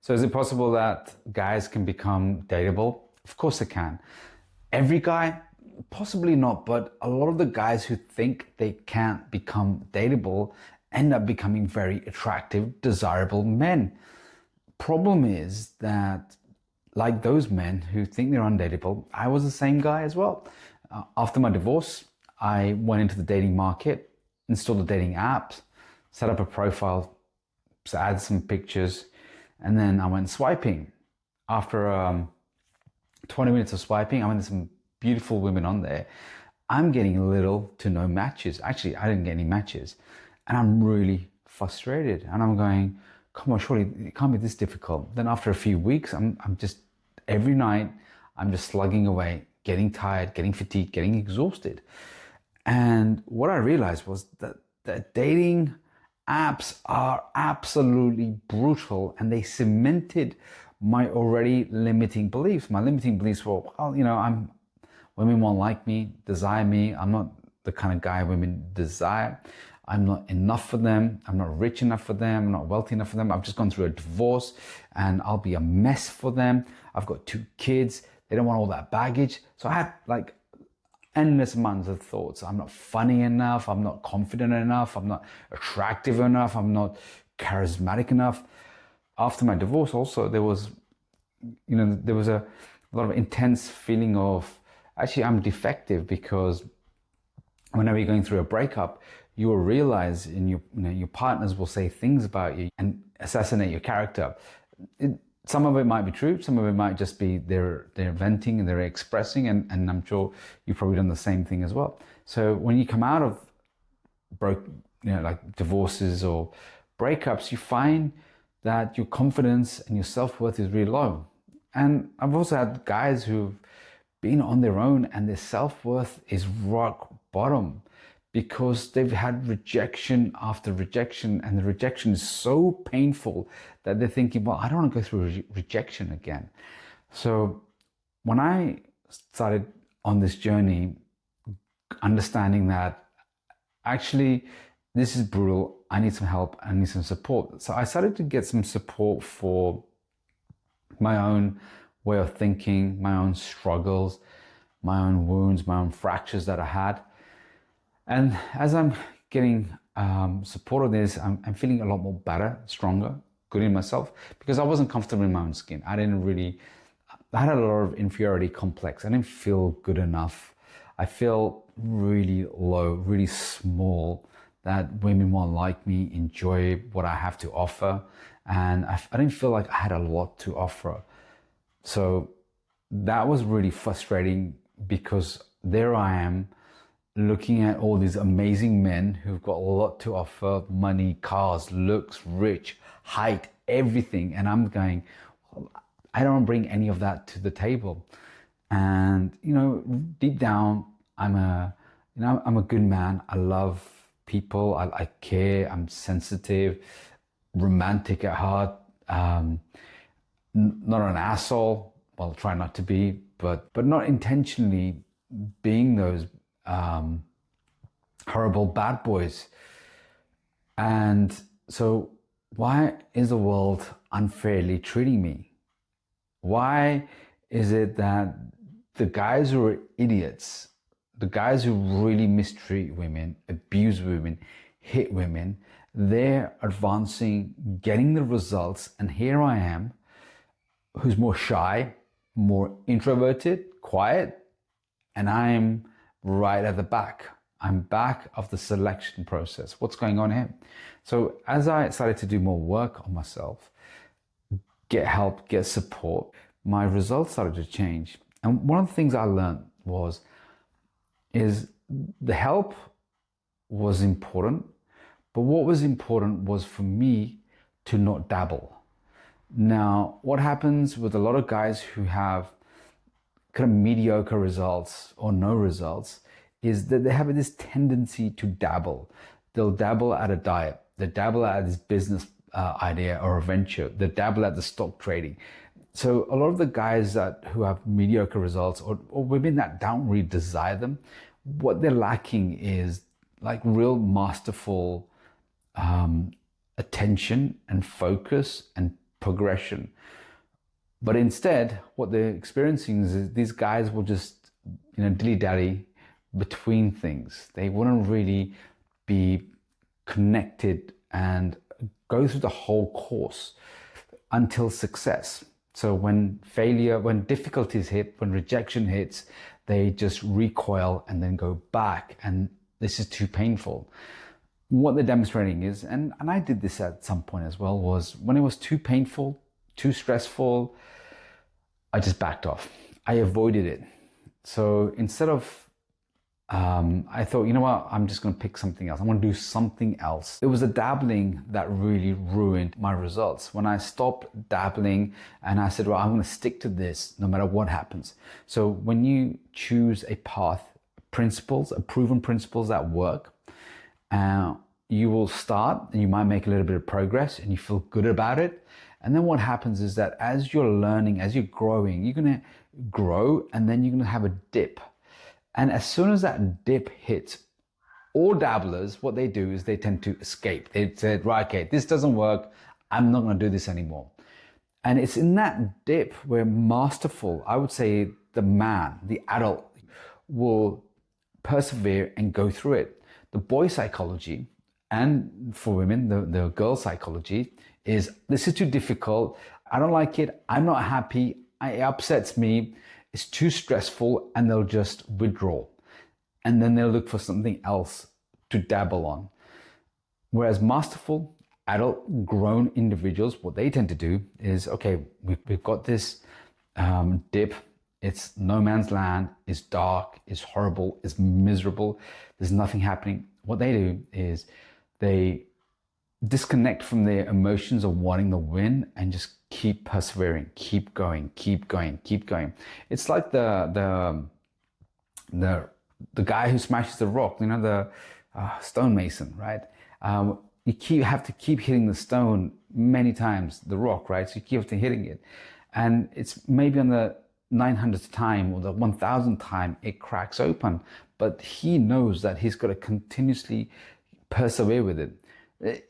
So is it possible that guys can become dateable? Of course they can. Every guy? Possibly not, but a lot of the guys who think they can't become dateable end up becoming very attractive, desirable men. Problem is that, like those men who think they're undateable, I was the same guy as well. After my divorce, I went into the dating market, installed a dating app, set up a profile, added some pictures, and then I went swiping. After 20 minutes of swiping, I went to some beautiful women on there. I'm getting little to no matches. Actually, I didn't get any matches. And I'm really frustrated. And I'm going, come on, surely it can't be this difficult. Then after a few weeks, I'm just, every night, I'm just slugging away, getting tired, getting fatigued, getting exhausted. And what I realized was that dating apps are absolutely brutal, and they cemented my already limiting beliefs. My limiting beliefs were, well, women won't like me, desire me. I'm not the kind of guy women desire. I'm not enough for them. I'm not rich enough for them. I'm not wealthy enough for them. I've just gone through a divorce and I'll be a mess for them. I've got 2 kids. They don't want all that baggage. So I had like endless amounts of thoughts. I'm not funny enough. I'm not confident enough. I'm not attractive enough. I'm not charismatic enough. After my divorce also, there was a lot of intense feeling of, actually, I'm defective, because whenever you're going through a breakup, you will realize your partners will say things about you and assassinate your character. Some of it might be true, some of it might just be they're venting and they're expressing, and I'm sure you've probably done the same thing as well. So when you come out of like divorces or breakups, you find that your confidence and your self-worth is really low. And I've also had guys who've been on their own and their self-worth is rock bottom because they've had rejection after rejection, and the rejection is so painful that they're thinking, well, I don't want to go through rejection again. So when I started on this journey, understanding that actually this is brutal, I need some help, I need some support. So I started to get some support for my own way of thinking, my own struggles, my own wounds, my own fractures that I had. And as I'm getting support of this, I'm feeling a lot more better, stronger, good in myself, because I wasn't comfortable in my own skin. I had a lot of inferiority complex. I didn't feel good enough. I feel really low, really small, that women won't like me, enjoy what I have to offer. And I didn't feel like I had a lot to offer. So that was really frustrating, because there I am looking at all these amazing men who've got a lot to offer, money, cars, looks, rich, height, everything. And I'm going, well, I don't bring any of that to the table. And, deep down, I'm a good man. I love people. I care. I'm sensitive, romantic at heart. Not an asshole. Well, try not to be, but not intentionally being those horrible bad boys. And so why is the world unfairly treating me? Why is it that the guys who are idiots, the guys who really mistreat women, abuse women, hit women, they're advancing, getting the results, and here I am, who's more shy, more introverted, quiet, and I'm right at the back. I'm back of the selection process. What's going on here? So as I started to do more work on myself, get help, get support, my results started to change. And one of the things I learned is the help was important, but what was important was for me to not dabble. Now, what happens with a lot of guys who have kind of mediocre results or no results is that they have this tendency to dabble. They'll dabble at a diet. They dabble at this business idea or a venture. They dabble at the stock trading. So a lot of the guys who have mediocre results or women that don't really desire them, what they're lacking is like real masterful attention and focus and progression. But instead, what they're experiencing is these guys will just, dilly-dally between things. They wouldn't really be connected and go through the whole course until success. So when difficulties hit, when rejection hits, they just recoil and then go back. And this is too painful. What they're demonstrating is, and I did this at some point as well, was when it was too painful, too stressful, I just backed off. I avoided it. So instead of, I thought, you know what, I'm just going to pick something else. I'm going to do something else. It was the dabbling that really ruined my results. When I stopped dabbling and I said, well, I'm going to stick to this no matter what happens. So when you choose a path, principles, proven principles that work, you will start and you might make a little bit of progress and you feel good about it. And then what happens is that as you're learning, as you're growing, you're going to grow and then you're going to have a dip. And as soon as that dip hits, all dabblers, what they do is they tend to escape. They said, right, okay, this doesn't work. I'm not going to do this anymore. And it's in that dip where masterful, I would say the man, the adult, will persevere and go through it. The boy psychology, and for women, the girl psychology, is this is too difficult. I don't like it. I'm not happy. It upsets me. It's too stressful, and they'll just withdraw. And then they'll look for something else to dabble on. Whereas masterful, adult, grown individuals, what they tend to do is, okay, we've got this dip. It's no man's land. It's dark. It's horrible. It's miserable. There's nothing happening. What they do is they disconnect from their emotions of wanting the win and just keep persevering, keep going, keep going, keep going. It's like the guy who smashes the rock, the stonemason, right? You have to keep hitting the stone many times, the rock, right? So you keep hitting it. And it's maybe on the 900th time or the 1000th time it cracks open, but he knows that he's got to continuously persevere with it.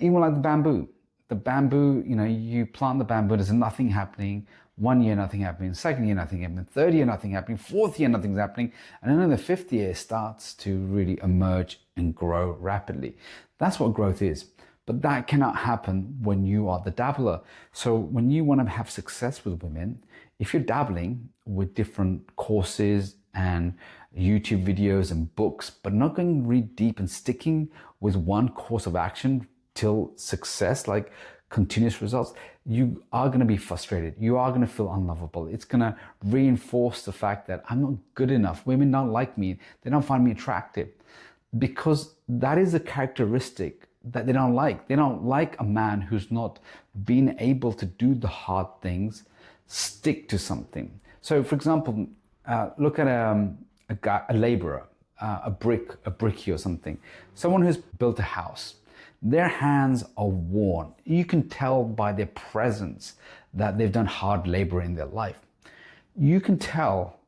Even like the bamboo. The bamboo, you plant the bamboo, there's nothing happening. 1 year, nothing happening. 2nd year, nothing happening. 3rd year, nothing happening. 4th year, nothing's happening. And then in the 5th year, it starts to really emerge and grow rapidly. That's what growth is. But that cannot happen when you are the dabbler. So when you want to have success with women, if you're dabbling with different courses and YouTube videos and books, but not going really deep and sticking with one course of action till success, like continuous results, you are going to be frustrated. You are going to feel unlovable. It's going to reinforce the fact that I'm not good enough. Women don't like me. They don't find me attractive, because that is a characteristic that they don't like. They don't like a man who's not been able to do the hard things, stick to something. So for example, look at a laborer, a brickie or something, someone who's built a house. Their hands are worn. You can tell by their presence that they've done hard labor in their life. You can tell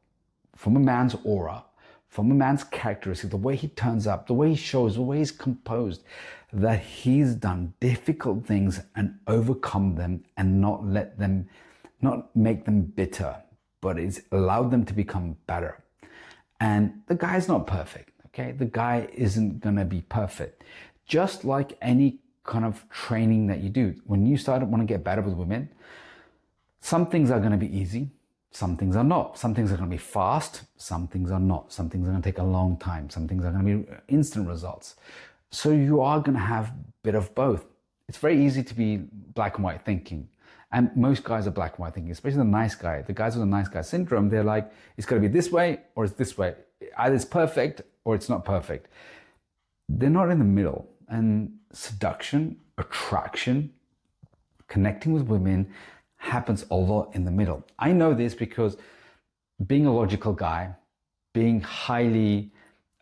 from a man's aura, from a man's characteristic, the way he turns up, the way he shows, the way he's composed, that he's done difficult things and overcome them and not make them bitter, but it's allowed them to become better. And the guy's not perfect, okay? The guy isn't gonna be perfect. Just like any kind of training that you do, when you want to get better with women, some things are gonna be easy, some things are not. Some things are gonna be fast, some things are not. Some things are gonna take a long time, some things are gonna be instant results. So you are gonna have a bit of both. It's very easy to be black and white thinking. And most guys are black and white thinking, especially the nice guy. The guys with the nice guy syndrome, they're like, it's got to be this way or it's this way. Either it's perfect or it's not perfect. They're not in the middle. And seduction, attraction, connecting with women happens a lot in the middle. I know this because being a logical guy, being highly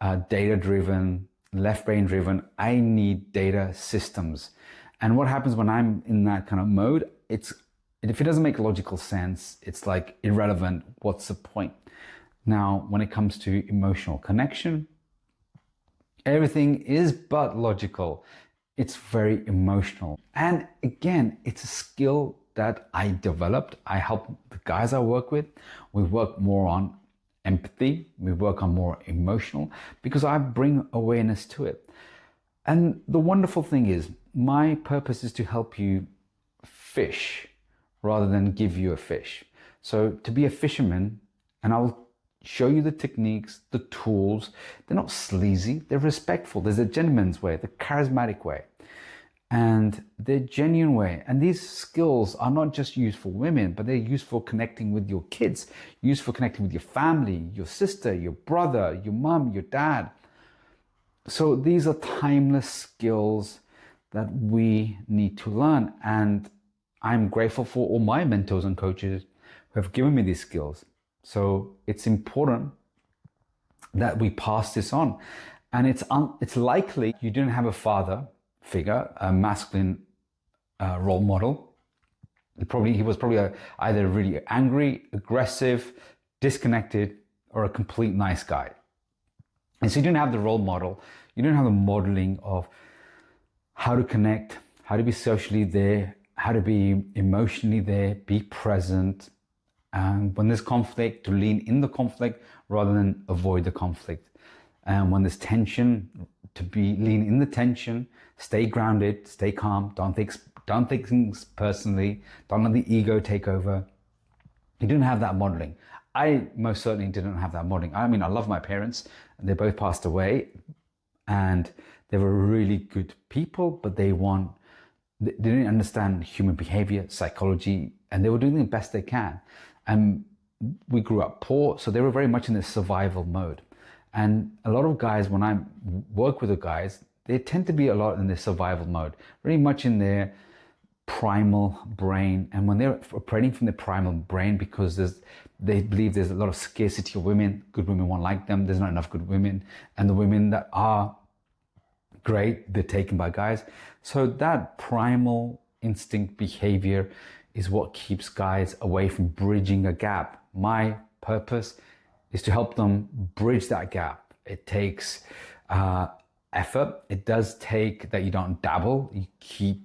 data-driven, left brain driven, I need data systems. And what happens when I'm in that kind of mode, if it doesn't make logical sense, it's like irrelevant. What's the point? Now, when it comes to emotional connection, everything is but logical. It's very emotional. And again, it's a skill that I developed. I help the guys I work with. We work more on empathy. We work on more emotional because I bring awareness to it. And the wonderful thing is, my purpose is to help you fish rather than give you a fish. So to be a fisherman, and I'll show you the techniques, the tools. They're not sleazy, they're respectful. There's a gentleman's way, the charismatic way, and the genuine way. And these skills are not just used for women, but they're used for connecting with your kids, used for connecting with your family, your sister, your brother, your mom, your dad. So these are timeless skills that we need to learn. And I'm grateful for all my mentors and coaches who have given me these skills. So it's important that we pass this on. And it's likely you didn't have a father figure, a masculine role model. He was probably either really angry, aggressive, disconnected, or a complete nice guy. And so you didn't have the role model. You didn't have the modeling of how to connect, how to be socially there, how to be emotionally there, be present. And when there's conflict, to lean in the conflict rather than avoid the conflict. And when there's tension, to lean in the tension, stay grounded, stay calm, don't take things personally, don't let the ego take over. You didn't have that modeling. I most certainly didn't have that modeling. I mean, I love my parents. They both passed away, and they were really good people, but they didn't understand human behavior, psychology, and they were doing the best they can. And we grew up poor, so they were very much in this survival mode. And a lot of guys, when I work with the guys, they tend to be a lot in this survival mode, very much in their primal brain. And when they're operating from the primal brain, because they believe there's a lot of scarcity of women, good women won't like them, there's not enough good women, and the women that are great, they're taken by guys. So that primal instinct behavior is what keeps guys away from bridging a gap. My purpose is to help them bridge that gap. It takes effort. It does take that you don't dabble, you keep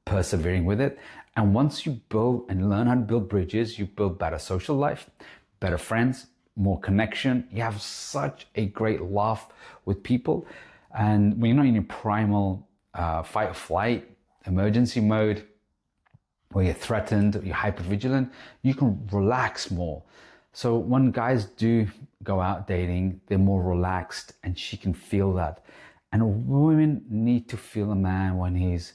persevering with it. And once you build and learn how to build bridges, you build better social life, better friends, more connection. You have such a great laugh with people. And when you're not in your primal fight or flight, emergency mode, where you're threatened, you're hypervigilant, you can relax more. So when guys do go out dating, they're more relaxed, and she can feel that. And women need to feel a man when he's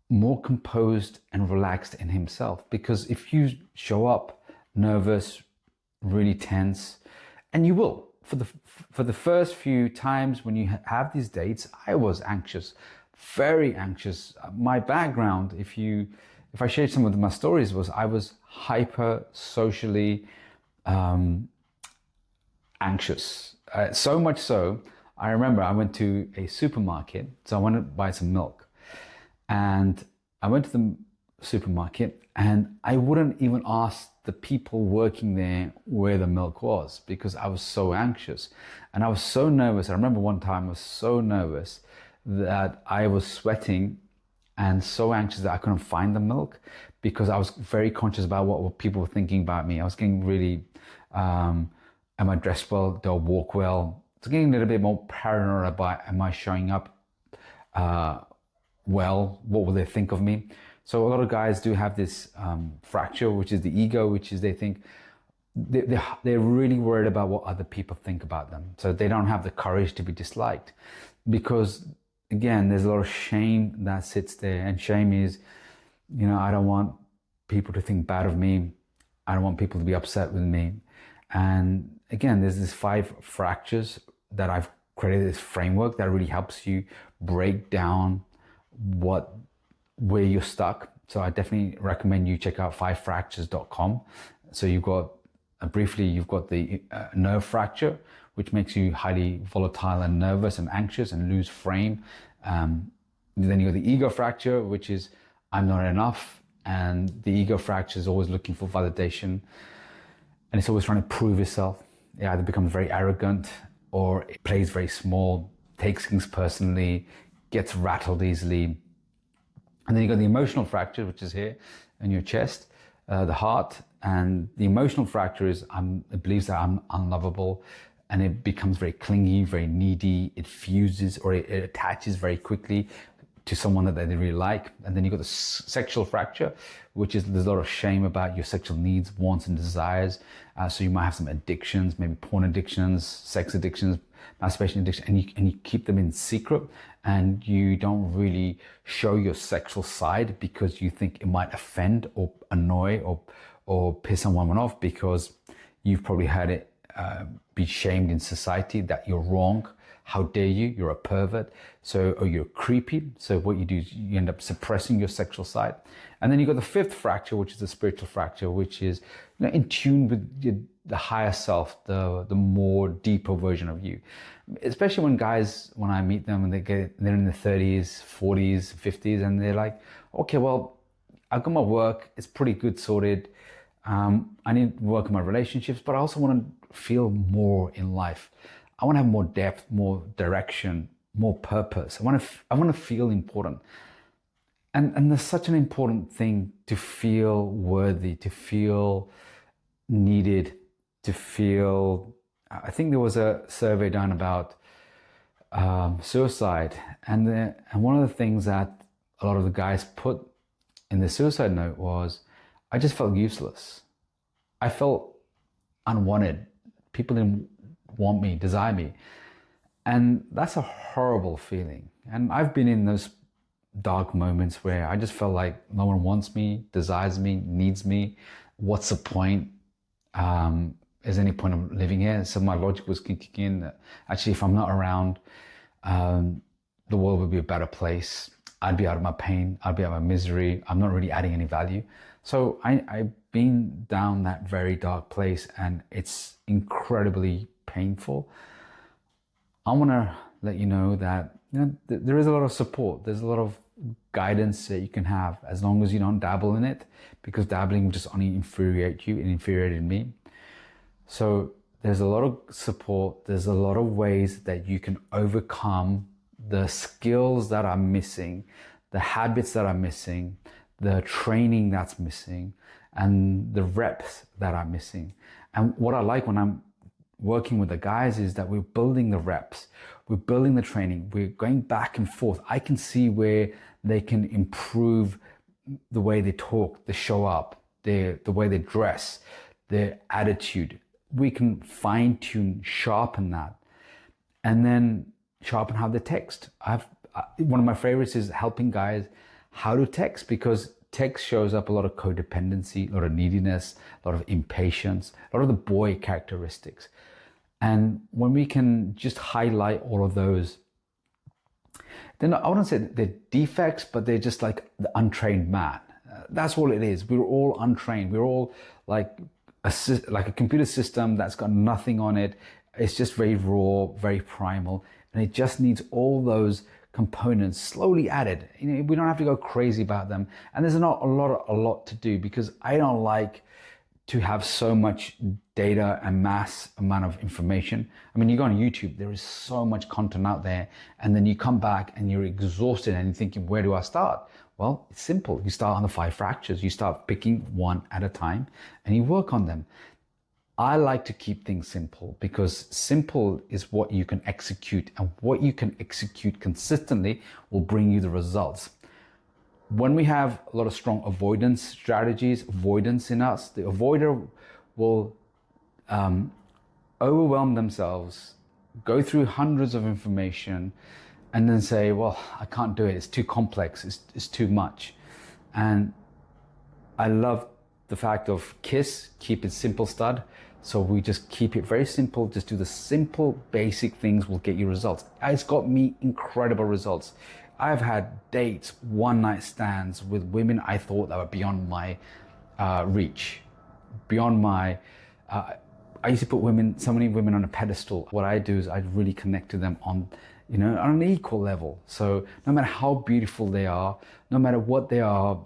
more composed and relaxed in himself. Because if you show up nervous, really tense, and you will, for the first few times when you have these dates, I was anxious, very anxious. My background, if I shared some of my stories, was I was hyper socially anxious. So much so, I remember I went to a supermarket, so I wanted to buy some milk. And I went to the supermarket, and I wouldn't even ask the people working there where the milk was, because I was so anxious. And I was so nervous. I remember one time I was so nervous that I was sweating and so anxious that I couldn't find the milk, because I was very conscious about what people were thinking about me. I was getting really, am I dressed well? Do I walk well? I was getting a little bit more paranoid about, am I showing up well? What will they think of me? So a lot of guys do have this fracture, which is the ego, which is they think they're really worried about what other people think about them. So they don't have the courage to be disliked, because again, there's a lot of shame that sits there. And shame is, I don't want people to think bad of me. I don't want people to be upset with me. And again, there's this 5 fractures that I've created, this framework that really helps you break down where you're stuck. So I definitely recommend you check out 5fractures.com. So you've got the nerve fracture, which makes you highly volatile and nervous and anxious and lose frame. Then you got the ego fracture, which is I'm not enough. And the ego fracture is always looking for validation. And it's always trying to prove itself. It either becomes very arrogant, or it plays very small, takes things personally, gets rattled easily. And then you got the emotional fracture, which is here. in your chest, the heart. And the emotional fracture is it believes that I'm unlovable, and it becomes very clingy, very needy. It fuses, or it attaches very quickly to someone that they really like. And then you've got the sexual fracture, which is there's a lot of shame about your sexual needs, wants, and desires. So you might have some addictions, maybe porn addictions, sex addictions, masturbation addiction, and you keep them in secret, and you don't really show your sexual side because you think it might offend or annoy or piss someone off, because you've probably had it be shamed in society that you're wrong. How dare you? You're a pervert. Or you're creepy. So what you do is you end up suppressing your sexual side. And then you got the fifth fracture, which is the spiritual fracture, which is in tune with the higher self, the more deeper version of you. Especially when I meet them and they're in their 30s, 40s, 50s, and they're like, okay, well, I've got my work. It's pretty good sorted. I need to work on my relationships, but I also want to feel more in life. I want to have more depth, more direction, more purpose. I want to feel important. And there's such an important thing to feel worthy, to feel needed, to feel. I think there was a survey done about suicide, and one of the things that a lot of the guys put in the suicide note was, I just felt useless. I felt unwanted. People didn't want me, desire me. And that's a horrible feeling. And I've been in those dark moments where I just felt like no one wants me, desires me, needs me. What's the point? Is there any point of living here? So my logic was kicking in that actually, if I'm not around, the world would be a better place. I'd be out of my pain. I'd be out of my misery. I'm not really adding any value. So I've been down that very dark place, and it's incredibly painful. I want to let you know that there is a lot of support. There's a lot of guidance that you can have, as long as you don't dabble in it, because dabbling will just only infuriate you. It infuriated me. So there's a lot of support. There's a lot of ways that you can overcome the skills that are missing, the habits that are missing, the training that's missing, and the reps that are missing. And what I like when I'm working with the guys is that we're building the reps, we're building the training, we're going back and forth. I can see where they can improve the way they talk, they show up, the way they dress, their attitude. We can fine tune, sharpen that, and then sharpen how they text. One of my favorites is helping guys how to text, because text shows up a lot of codependency, a lot of neediness, a lot of impatience, a lot of the boy characteristics. And when we can just highlight all of those, then I wouldn't say they're defects, but they're just like the untrained man. That's all it is. We're all untrained. We're all like a computer system that's got nothing on it. It's just very raw, very primal, and it just needs all those components slowly added. We don't have to go crazy about them. And there's not a lot to do, because I don't like to have so much data and mass amount of information. I mean, you go on YouTube, there is so much content out there, and then you come back and you're exhausted and you're thinking, where do I start? Well, it's simple. You start on the 5 fractures. You start picking one at a time and you work on them. I like to keep things simple, because simple is what you can execute, and what you can execute consistently will bring you the results. When we have a lot of strong avoidance strategies, avoidance in us, the avoider will overwhelm themselves, go through hundreds of information, and then say, well, I can't do it. It's too complex. It's too much. And I love the fact of KISS, keep it simple, stud. So we just keep it very simple. Just do the simple, basic things will get you results. It's got me incredible results. I've had dates, one-night stands with women I thought that were beyond my reach, beyond my. I used to put so many women on a pedestal. What I do is I really connect to them on an equal level. So no matter how beautiful they are, no matter what they are,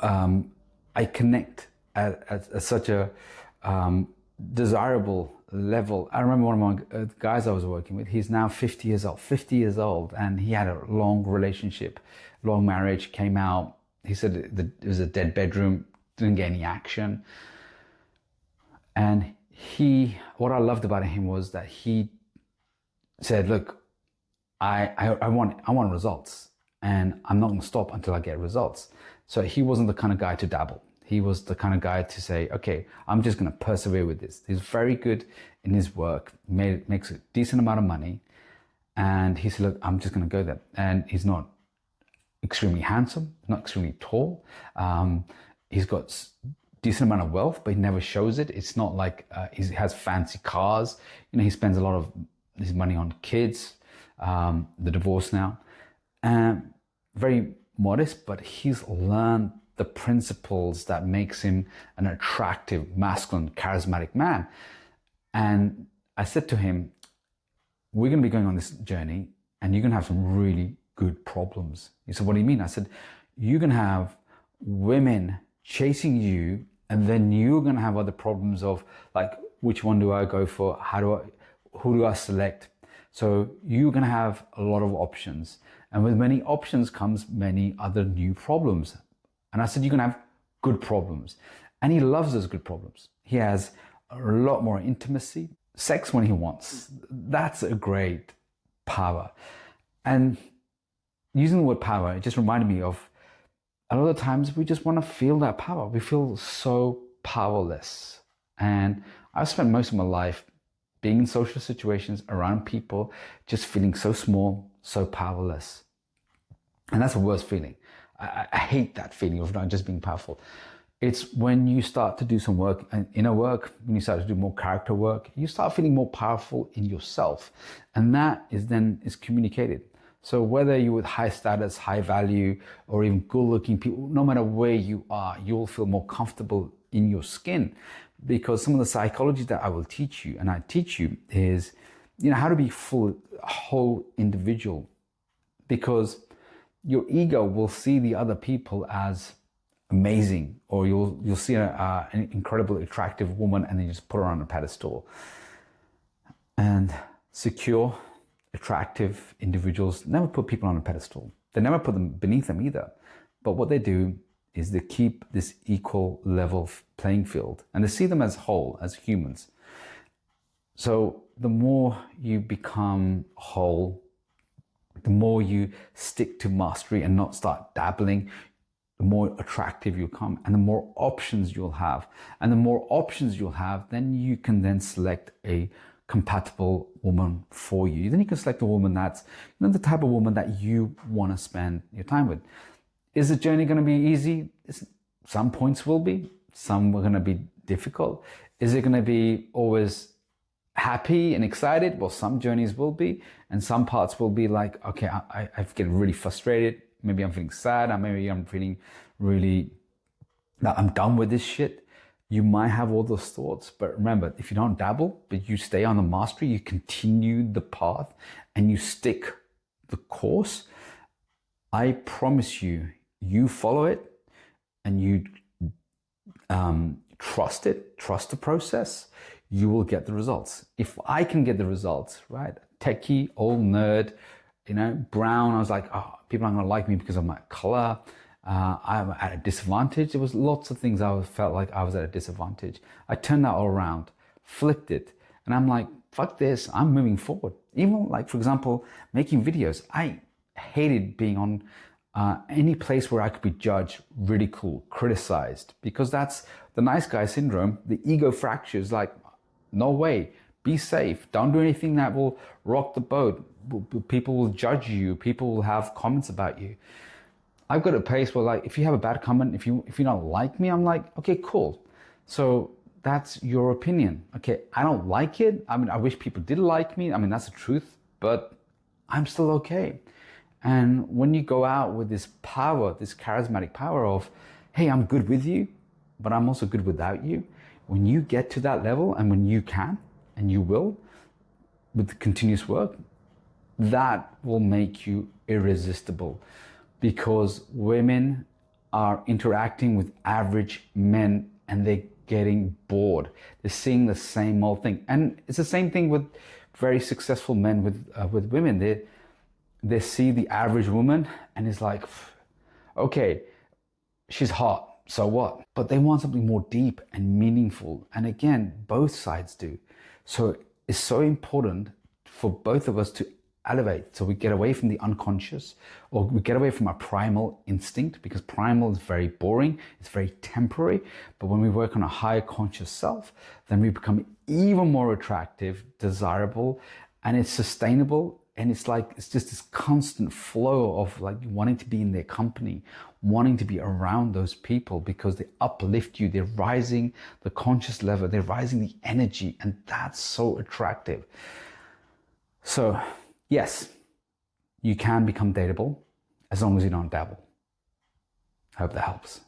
I connect at such a desirable level. I remember one of my guys I was working with, he's now 50 years old, and he had a long relationship, long marriage, came out, He said it was a dead bedroom, didn't get any action. And what I loved about him was that he said, look, I want results, and I'm not going to stop until I get results. So he wasn't the kind of guy to dabble. He was the kind of guy to say, okay, I'm just going to persevere with this. He's very good in his work, makes a decent amount of money. And he said, look, I'm just going to go there. And he's not extremely handsome, not extremely tall. He's got decent amount of wealth, but he never shows it. It's not like he has fancy cars. You know, he spends a lot of his money on kids, the divorce now. Very modest, but he's learned the principles that makes him an attractive, masculine, charismatic man. And I said to him, we're going to be going on this journey and you're going to have some really good problems. He said, what do you mean? I said, you're going to have women chasing you, and then you're going to have other problems of like, which one do I go for? Who do I select? So you're going to have a lot of options. And with many options comes many other new problems. And I said, you're going to have good problems. And he loves those good problems. He has a lot more intimacy, sex when he wants. That's a great power. And using the word power, it just reminded me of a lot of times we just want to feel that power. We feel so powerless. And I've spent most of my life being in social situations around people, just feeling so small, so powerless. And that's the worst feeling. I hate that feeling of not just being powerful. It's when you start to do some work, inner work, when you start to do more character work, you start feeling more powerful in yourself. And that is communicated. So whether you're with high status, high value, or even good looking people, no matter where you are, you'll feel more comfortable in your skin, because some of the psychology that I will teach you, and I teach you, is, you know, how to be a whole individual, because your ego will see the other people as amazing, or you'll see an incredibly attractive woman and then you just put her on a pedestal. And secure, attractive individuals never put people on a pedestal. They never put them beneath them either. But what they do is they keep this equal level playing field, and they see them as whole, as humans. So the more you become whole, the more you stick to mastery and not start dabbling, the more attractive you'll come, and the more options you'll have. And the more options you'll have, then you can then select a compatible woman for you. Then you can select a woman that's, you know, the type of woman that you want to spend your time with. Is the journey going to be easy? Some points will be. Some are going to be difficult. Is it going to be always happy and excited? Well, some journeys will be, and some parts will be like, okay, I get really frustrated. Maybe I'm feeling sad, or maybe I'm feeling really that I'm done with this shit. You might have all those thoughts, but remember, if you don't dabble, but you stay on the mastery, you continue the path and you stick the course, I promise you, you follow it and you trust the process, you will get the results. If I can get the results, right? Techie, old nerd, you know, brown, I was like, oh, people aren't gonna like me because of my color. I'm at a disadvantage. There was lots of things I felt like I was at a disadvantage. I turned that all around, flipped it, and I'm like, fuck this, I'm moving forward. Even like, for example, making videos. I hated being on any place where I could be judged, ridiculed, criticized, because that's the nice guy syndrome. The ego fractures, like, no way, be safe. Don't do anything that will rock the boat. People will judge you. People will have comments about you. I've got a place where, like, if you have a bad comment, if you don't like me, I'm like, okay, cool. So that's your opinion. Okay, I don't like it. I mean, I wish people did like me. I mean, that's the truth, but I'm still okay. And when you go out with this power, this charismatic power of, hey, I'm good with you, but I'm also good without you. When you get to that level, and when you can, and you will, with continuous work, that will make you irresistible, because women are interacting with average men and they're getting bored. They're seeing the same old thing. And it's the same thing with very successful men with women. They see the average woman and it's like, okay, she's hot, so what? But they want something more deep and meaningful. And again, both sides do. So it's so important for both of us to elevate. So we get away from the unconscious, or we get away from our primal instinct, because primal is very boring, it's very temporary. But when we work on a higher conscious self, then we become even more attractive, desirable, and it's sustainable. And it's like, it's just this constant flow of like wanting to be in their company, wanting to be around those people, because they uplift you, they're rising the conscious level, they're rising the energy, and that's so attractive. So yes, you can become dateable as long as you don't dabble. I hope that helps.